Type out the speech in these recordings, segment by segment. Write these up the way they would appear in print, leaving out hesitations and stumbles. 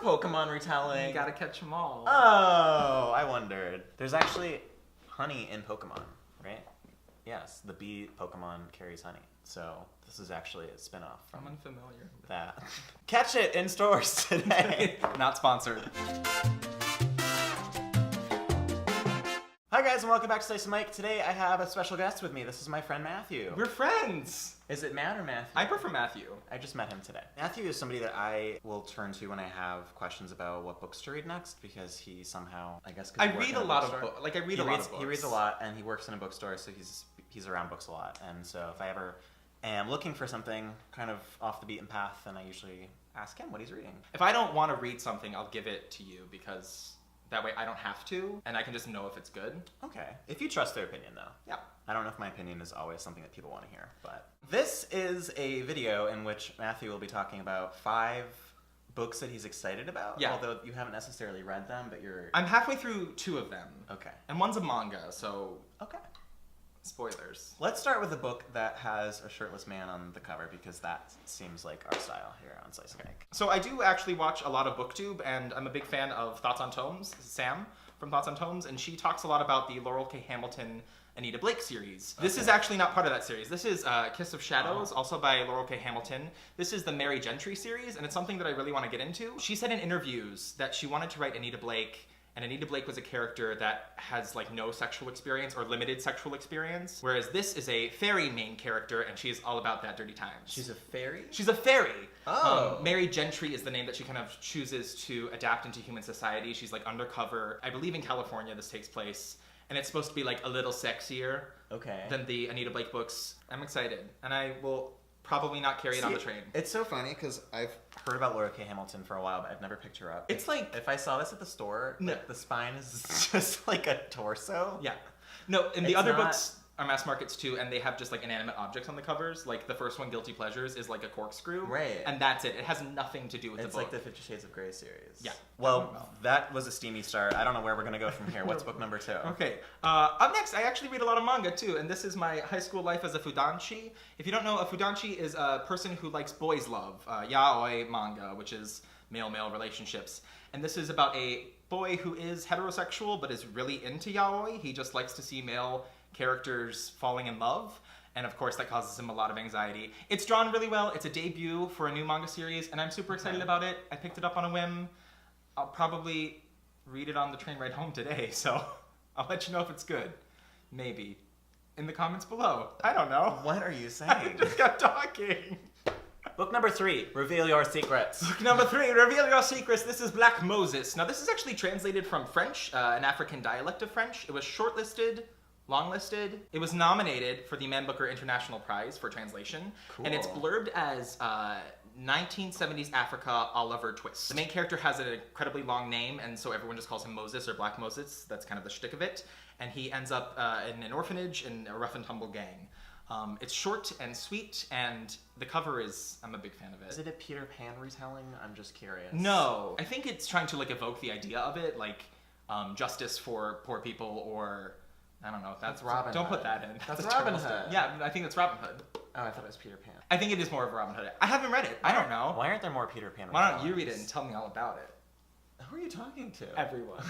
Pokemon retelling. You gotta catch them all. Oh, I wondered. There's actually honey in Pokemon, right? Yes, the bee Pokemon carries honey. So this is actually a spin-off from I'm unfamiliar with that. Catch it in stores today. Not sponsored. Hi guys, and welcome back to Slice of Mike. Today I have a special guest with me. This is my friend Matthew. We're friends. Is it Matt or Matthew? I prefer Matthew. I just met him today. Matthew is somebody that I will turn to when I have questions about what books to read next, because he somehow, I guess, I read a lot of books. Like, I read a lot of books. He reads a lot, and he works in a bookstore, so he's around books a lot. And so if I ever am looking for something kind of off the beaten path, then I usually ask him what he's reading. If I don't want to read something, I'll give it to you, because that way I don't have to, and I can just know if it's good. Okay. If you trust their opinion, though. Yeah. I don't know if my opinion is always something that people want to hear, but this is a video in which Matthew will be talking about 5 books that he's excited about. Yeah. Although you haven't necessarily read them, but you're... I'm halfway through 2 of them. Okay. And one's a manga, so... Okay. Spoilers. Let's start with a book that has a shirtless man on the cover, because that seems like our style here on Slice of Mike. So I do actually watch a lot of BookTube, and I'm a big fan of Thoughts on Tomes, Sam from Thoughts on Tomes, and she talks a lot about the Laurel K. Hamilton Anita Blake series. Okay. This is actually not part of that series. This is Kiss of Shadows, also by Laurel K. Hamilton. This is the Mary Gentry series, and it's something that I really want to get into. She said in interviews that she wanted to write Anita Blake, and Anita Blake was a character that has like no sexual experience or limited sexual experience, whereas this is a fairy main character, and she is all about that dirty times. She's a fairy? She's a fairy. Oh. Mary Gentry is the name that she kind of chooses to adapt into human society. She's like undercover. I believe in California this takes place, and it's supposed to be like a little sexier than the Anita Blake books. I'm excited, and I will probably not carry it on the train. It's so funny because I've heard about Laura K. Hamilton for a while, but I've never picked her up. It's like... If I saw this at the store, like, the spine is just like a torso. Yeah. No, and the other books are mass markets too, and they have just like inanimate objects on the covers. Like the first one, Guilty Pleasures, is like a corkscrew. Right. And that's it. It has nothing to do with the book. It's like the 50 Shades of Grey series. Yeah. Well, that was a steamy start. I don't know where we're going to go from here. What's book number 2? Okay. Up next, I actually read a lot of manga too, and this is my high school life as a fudanshi. If you don't know, a fudanshi is a person who likes boys' love, yaoi manga, which is male-male relationships. And this is about a boy who is heterosexual but is really into yaoi. He just likes to see male characters falling in love, and of course that causes him a lot of anxiety. It's drawn really well. It's a debut for a new manga series, and I'm super excited about it. I picked it up on a whim. I'll probably read it on the train ride home today, so I'll let you know if it's good. Maybe. In the comments below. I don't know. What are you saying? I just got talking. Book number 3, Reveal Your Secrets. Book number 3, Reveal Your Secrets. This is Black Moses. Now this is actually translated from French, an African dialect of French. It was shortlisted, longlisted. It was nominated for the Man Booker International Prize for translation. Cool. And it's blurbed as 1970s Africa Oliver Twist. The main character has an incredibly long name, and so everyone just calls him Moses or Black Moses. That's kind of the shtick of it. And he ends up in an orphanage in a rough and tumble gang. It's short and sweet, and the cover is, I'm a big fan of it. Is it a Peter Pan retelling? I'm just curious. No. I think it's trying to like evoke the idea of it, like justice for poor people, or I don't know. That's Robin Don't Hood. put that in. That's a Robin terrible Hood. story. Yeah, I think that's Robin Hood. Oh, I thought it was Peter Pan. I think it is more of Robin Hood. I haven't read it. I don't know. Why aren't there more Peter Pan retellings? Why don't you read it and tell me all about it? Who are you talking to? Everyone.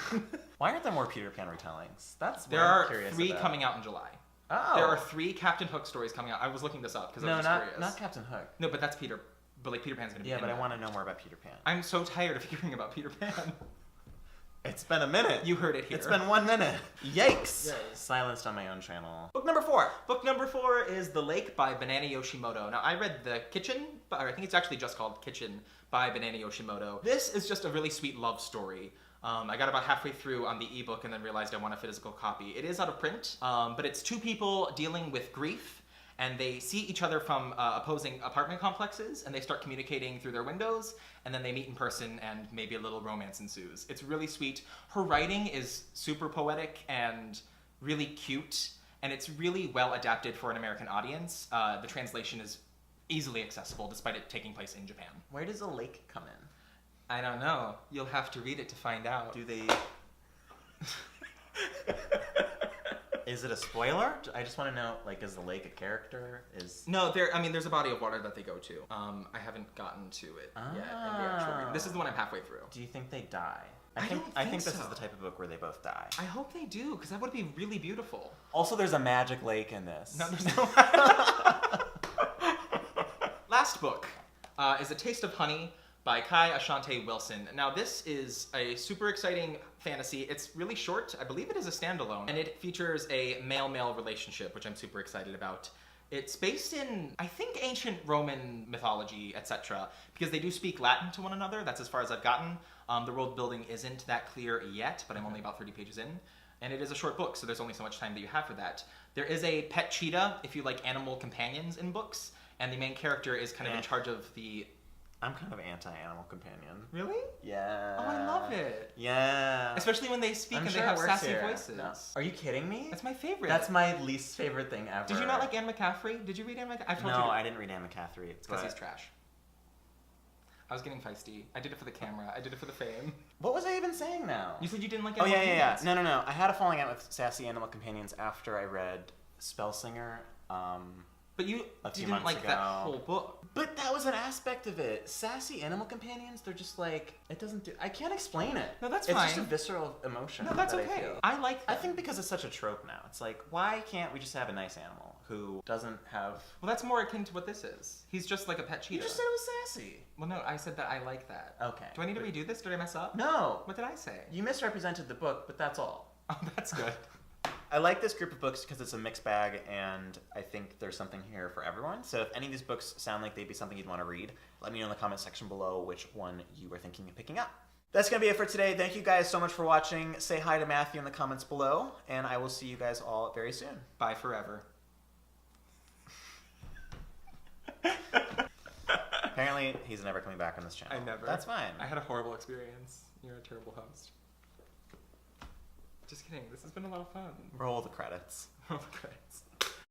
Why aren't there more Peter Pan retellings? That's There what I'm are curious 3 about. coming out in July. Oh. There are 3 Captain Hook stories coming out. I was looking this up because I was just curious. Not Captain Hook. No, but that's Peter. But like Peter Pan's gonna be. Yeah, in but that. I want to know more about Peter Pan. I'm so tired of hearing about Peter Pan. It's been a minute. You heard it here. It's been 1 minute. Yikes. Yay. Silenced on my own channel. Book number 4. Book number 4 is The Lake by Banana Yoshimoto. Now, I read The Kitchen, or I think it's actually just called Kitchen by Banana Yoshimoto. This is just a really sweet love story. I got about halfway through on the ebook and then realized I want a physical copy. It is out of print, but it's 2 people dealing with grief, and they see each other from opposing apartment complexes, and they start communicating through their windows, and then they meet in person, and maybe a little romance ensues. It's really sweet. Her writing is super poetic and really cute, and it's really well adapted for an American audience. The translation is easily accessible, despite it taking place in Japan. Where does a lake come in? I don't know. You'll have to read it to find out. Do they... is it a spoiler? I just want to know, like, is the lake a character? No, there's a body of water that they go to. I haven't gotten to it yet in the actual read. This is the one I'm halfway through. Do you think they die? I think this so. is the type of book where they both die. I hope they do, because that would be really beautiful. Also, there's a magic lake in this. No, there's no. Last book is A Taste of Honey by Kai Ashante Wilson. Now, this is a super exciting fantasy. It's really short. I believe it is a standalone, and it features a male-male relationship, which I'm super excited about. It's based in, I think, ancient Roman mythology, etc., because they do speak Latin to one another. That's as far as I've gotten. The world building isn't that clear yet, but I'm only about 30 pages in. And it is a short book, so there's only so much time that you have for that. There is a pet cheetah, if you like animal companions in books, and the main character is kind of in charge of the... I'm kind of anti-animal companion. Really? Yeah. Oh, I love it. Yeah. Especially when they speak and sure they have it works sassy here. voices. No. Are you kidding me? That's my favorite. That's my least favorite thing ever. Did you not like Anne McCaffrey? Did you read Anne McCaffrey? No, I didn't read Anne McCaffrey. It's because he's trash. I was getting feisty. I did it for the camera. I did it for the fame. What was I even saying now? You said you didn't like Oh, Animal yeah. Companions. No. I had a falling out with sassy animal companions after I read Spellsinger. But you didn't months like ago. that whole book. But that was an aspect of it. Sassy animal companions, they're just like, it doesn't do... I can't explain it. No, that's it's fine. It's just a visceral emotion. No, that's that okay. I feel. I like I them. think because it's such a trope now. It's like, why can't we just have a nice animal who doesn't have... Well, that's more akin to what this is. He's just like a pet cheetah. You just said it was sassy. Well, no, I said that I like that. Okay. Do I need to redo this? Did I mess up? No. What did I say? You misrepresented the book, but that's all. Oh, that's good. I like this group of books because it's a mixed bag, and I think there's something here for everyone. So if any of these books sound like they'd be something you'd want to read, let me know in the comment section below which one you are thinking of picking up. That's going to be it for today. Thank you guys so much for watching. Say hi to Matthew in the comments below, and I will see you guys all very soon. Bye forever. Apparently, he's never coming back on this channel. I never. That's fine. I had a horrible experience. You're a terrible host. Just kidding. This has been a lot of fun. Roll the credits. Roll the credits.